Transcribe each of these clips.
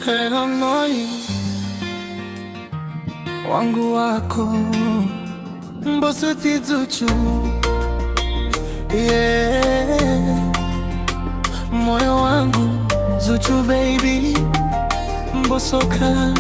Tena moyo wangu wako Mbosso Zuchu, yeah. Moyo wangu Zuchu baby, Mbosso ka.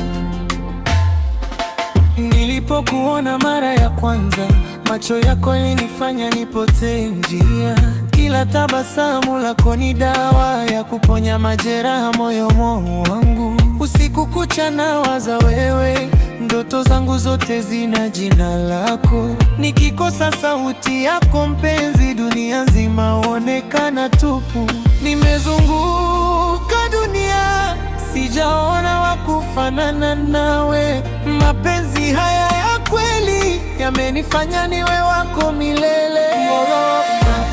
Nilipokuona mara ya kwanza, macho yako yalinifanya nipotee njia. Kila tabasamu lako ni dawa ya kuponya majeraha moyo wangu. Usiku kucha nawaza wewe, ndoto zangu zote zina jina lako. Nikikosa sauti yako mpenzi, dunia nzima huonekana tupu. Nimezunguka dunia, sijaona wa kufanana nawe. Mapenzi haya ya kweli yamenifanya niwe wako milele.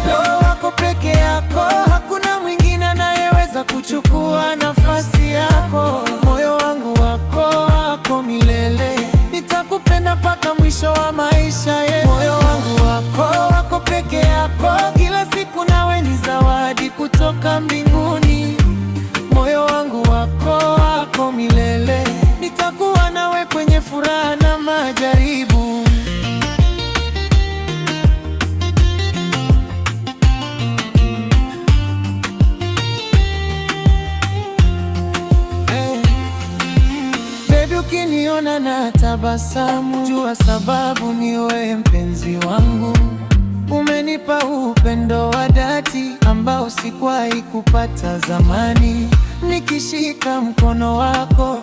Moyo wako peke yako, hakuna mwingine anayeweza kuchukua nafasi yako. Moyo wangu wako milele, nitakupenda mpaka mwisho wa maisha yetu. Moyo wangu wako peke yako, kila siku nawe ni zawadi kutoka mbinguni. Moyo wangu wako milele, nitakuwa nawe kwenye furaha na majaribu. Baby, ukiniona na tabasamu, jua sababu ni wewe mpenzi wangu. Umenipa upendo wa dhati ambao sikuwahi kupata zamani. Nikishika mkono wako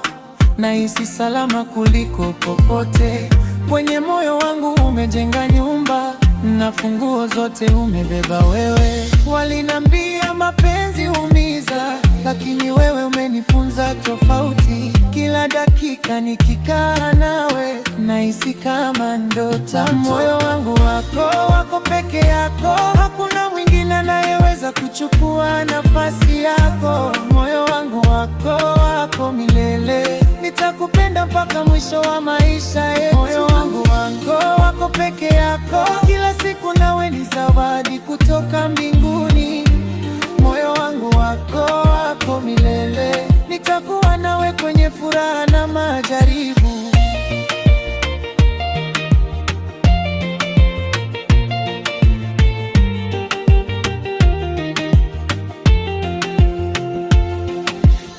nahisi salama kuliko popote. Kwenye moyo wangu umejenga nyumba na funguo zote umebeba wewe. Walinambia mapenzi huumiza, lakini wewe umenifunza tofauti. Kila dakika nikikaa nawe nahisi kama ndoto. Moyo wangu wako peke yako, hakuna mwingine anayeweza kuchukua nafasi yako. Moyo wangu wako milele, nitakupenda mpaka mwisho wa maisha yetu. Moyo wangu wako peke yako, kila siku nawe ni zawadi kutoka mbinguni. Moyo wangu wako milele, nitakuwa nawe kwenye furaha na majaribu.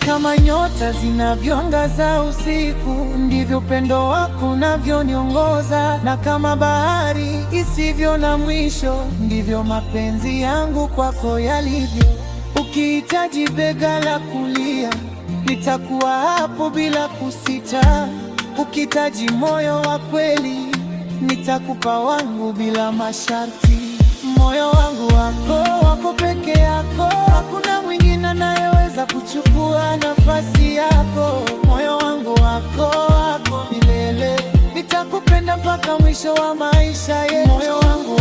Kama nyota zinavyoangaza usiku, ndivyo upendo wako unavyoniongoza. Na kama bahari isivyo na mwisho, ndivyo mapenzi yangu kwako yalivyo. Ukihitaji bega la kulia, nitakuwa hapo bila kusita. Ukihitaji moyo wa kweli, nitakupa wangu bila masharti. Moyo wangu wako peke yako, hakuna mwingine anayeweza kuchukua nafasi yako. Moyo wangu wako milele, nitakupenda mpaka mwisho wa maisha yetu. Moyo wangu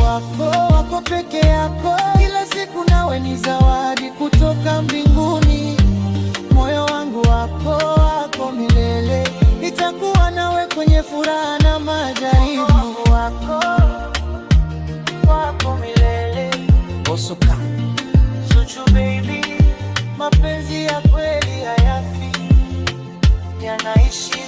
wako peke yako, kila siku nawe ni zawadi kutoka mbinguni. Moyo wangu wako milele, nitakuwa nawe kwenye furaha na majaribu. Wako milele, Mbosso ka. Zuchu baby, mapenzi ya kweli hayafi, yanaishi